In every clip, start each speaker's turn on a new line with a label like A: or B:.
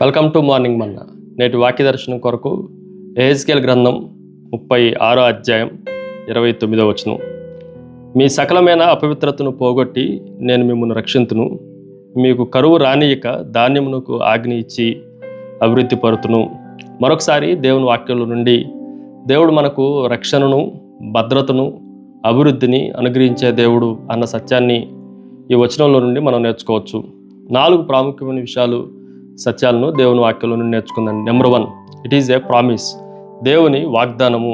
A: Welcome to morning మన్నా. నేటి వాక్య దర్శనం కొరకు యెహెజ్కేలు గ్రంథం 36వ అధ్యాయం 29వ వచనం. మీ సకలమైన అపవిత్రతను పోగొట్టి నేను మిమ్మల్ని రక్షింతును, మీకు కరువు రానియక ధాన్యమునకు ఆజ్ఞ ఇచ్చి అభివృద్ధి పరుతును. మరొకసారి దేవుని వాక్యంలో నుండి దేవుడు మనకు రక్షణను, భద్రతను, అభివృద్ధిని అనుగ్రహించే దేవుడు అన్న సత్యాన్ని ఈ వచనంలో నుండి మనం నేర్చుకోవచ్చు. 4 ప్రాముఖ్యమైన విషయాలు, సత్యాలను దేవుని వాక్యంలో నుండి నేర్చుకుందాం. Number 1, it is A promise. దేవుని వాగ్దానము.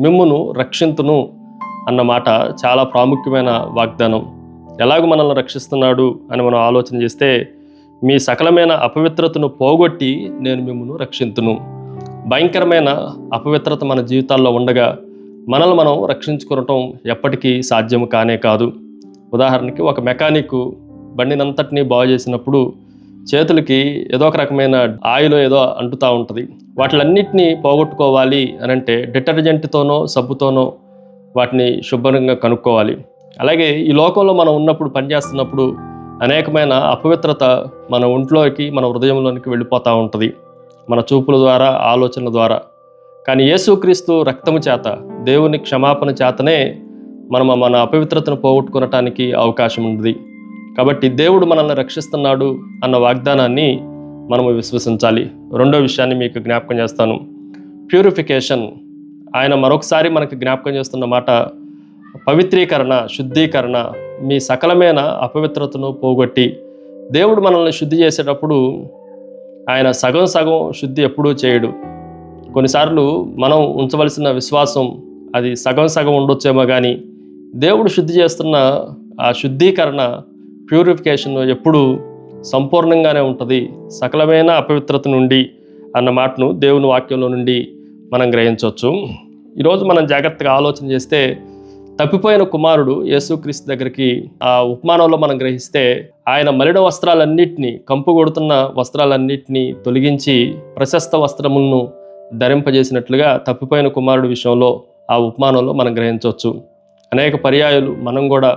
A: మిమ్మును రక్షింతును అన్న మాట చాలా ప్రాముఖ్యమైన వాగ్దానం. ఎలాగో మనల్ని రక్షిస్తున్నాడు అని మనం ఆలోచన చేస్తే, మీ సకలమైన అపవిత్రతను పోగొట్టి నేను మిమ్మును రక్షింతును. భయంకరమైన అపవిత్రత మన జీవితాల్లో ఉండగా మనల్ని మనం రక్షించుకోవటం ఎప్పటికీ సాధ్యం కానే కాదు. ఉదాహరణకి ఒక మెకానిక్ బండినంతటినీ బాగు చేసినప్పుడు చేతులకి ఏదో ఒక రకమైన ఆయిల్ ఏదో అంటుతూ ఉంటుంది. వాటిలన్నిటినీ పోగొట్టుకోవాలి అని అంటే డిటర్జెంట్తోనో సబ్బుతోనో వాటిని శుభ్రంగా కనుక్కోవాలి. అలాగే ఈ లోకంలో మనం ఉన్నప్పుడు, పనిచేస్తున్నప్పుడు అనేకమైన అపవిత్రత మన ఒంట్లోకి, మన హృదయంలోనికి వెళ్ళిపోతూ ఉంటుంది, మన చూపుల ద్వారా, ఆలోచనల ద్వారా. కానీ యేసుక్రీస్తు రక్తము చేత, దేవుని క్షమాపణ చేతనే మనం మన అపవిత్రతను పోగొట్టుకోవటానికి అవకాశం ఉంది. కాబట్టి దేవుడు మనల్ని రక్షిస్తున్నాడు అన్న వాగ్దానాన్ని మనము విశ్వసించాలి. 2వ విషయాన్ని మీకు జ్ఞాపకం చేస్తాను. ప్యూరిఫికేషన్. ఆయన మరొకసారి మనకి జ్ఞాపకం చేస్తున్న మాట పవిత్రీకరణ, శుద్ధీకరణ. మీ సకలమైన అపవిత్రతను పోగొట్టి. దేవుడు మనల్ని శుద్ధి చేసేటప్పుడు ఆయన సగం శుద్ధి ఎప్పుడూ చేయడు. కొన్నిసార్లు మనం ఉంచవలసిన విశ్వాసం అది సగం ఉండొచ్చేమో, కానీ దేవుడు శుద్ధి చేస్తున్న ఆ శుద్ధీకరణ, ప్యూరిఫికేషన్ ఎప్పుడు సంపూర్ణంగానే ఉంటుంది, సకలమైన అపవిత్రత నుండి అన్న మాటను దేవుని వాక్యంలో నుండి మనం గ్రహించవచ్చు. ఈరోజు మనం జాగ్రత్తగా ఆలోచన చేస్తే, తప్పిపోయిన కుమారుడు యేసుక్రీస్తు దగ్గరికి ఆ ఉపమానంలో మనం గ్రహిస్తే, ఆయన మలిన వస్త్రాలన్నింటినీ, కంపు కొడుతున్న వస్త్రాలన్నింటినీ తొలగించి ప్రశస్త వస్త్రములను ధరింపజేసినట్లుగా తప్పిపోయిన కుమారుడు విషయంలో ఆ ఉపమానంలో మనం గ్రహించవచ్చు. అనేక పర్యాయాలు మనం కూడా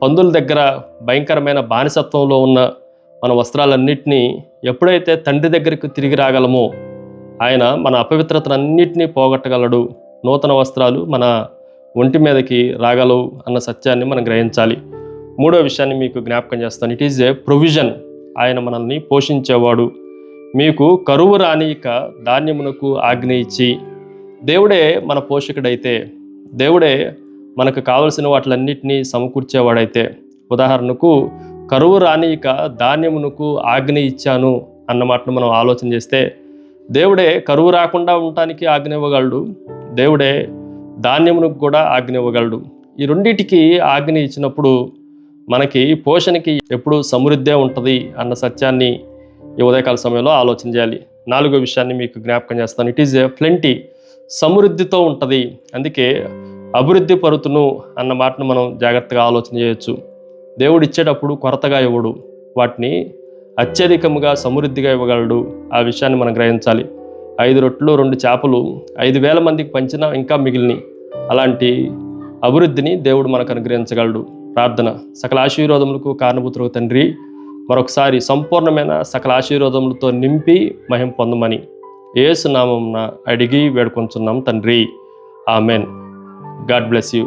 A: పందుల దగ్గర భయంకరమైన బానిసత్వంలో ఉన్న మన వస్త్రాలన్నింటినీ ఎప్పుడైతే తండ్రి దగ్గరికి తిరిగి రాగలమో, ఆయన మన అపవిత్రతలన్నింటినీ పోగొట్టగలడు. నూతన వస్త్రాలు మన ఒంటి మీదకి రాగలవు అన్న సత్యాన్ని మనం గ్రహించాలి. 3వ విషయాన్ని మీకు జ్ఞాపకం చేస్తాను. It is A provision. ఆయన మనల్ని పోషించేవాడు. మీకు కరువు రానియక ధాన్యమునకు ఆజ్ఞ ఇచ్చి. దేవుడే మన పోషకుడైతే, దేవుడే మనకు కావలసిన వాటిలన్నింటినీ సమకూర్చేవాడైతే, ఉదాహరణకు కరువు రానియక ధాన్యమునకు ఆజ్ఞ ఇచ్చాను అన్న మాటను మనం ఆలోచన చేస్తే, దేవుడే కరువు రాకుండా ఉండటానికి ఆజ్ఞ ఇవ్వగలడు, దేవుడే ధాన్యమునకు కూడా ఆజ్ఞ ఇవ్వగలడు. ఈ రెండింటికి ఆజ్ఞ ఇచ్చినప్పుడు మనకి పోషణకి ఎప్పుడు సమృద్ధే ఉంటుంది అన్న సత్యాన్ని ఈ ఉదయకాల సమయంలో ఆలోచన చేయాలి. 4వ విషయాన్ని మీకు జ్ఞాపకం చేస్తాను. It is a plenty. సమృద్ధితో ఉంటుంది. అందుకే అభివృద్ధి పరుతును అన్న మాటను మనం జాగ్రత్తగా ఆలోచన చేయొచ్చు. దేవుడు ఇచ్చేటప్పుడు కొరతగా ఇవ్వడు, వాటిని అత్యధికముగా సమృద్ధిగా ఇవ్వగలడు. ఆ విషయాన్ని మనం గ్రహించాలి. 5 రొట్టెలు 2 చేపలు 5,000 మందికి పంచినా ఇంకా మిగిలిని. అలాంటి అభివృద్ధిని దేవుడు మనకు అనుగ్రహించగలడు. ప్రార్థన. సకల ఆశీర్వాదములకు కారణభూతులకు తండ్రి, మరొకసారి సంపూర్ణమైన సకల ఆశీర్వాదములతో నింపి మహిమ పొందమని యేసు నామమున అడిగి వేడుకొంచున్నాం తండ్రి. ఆమెన్. God bless you.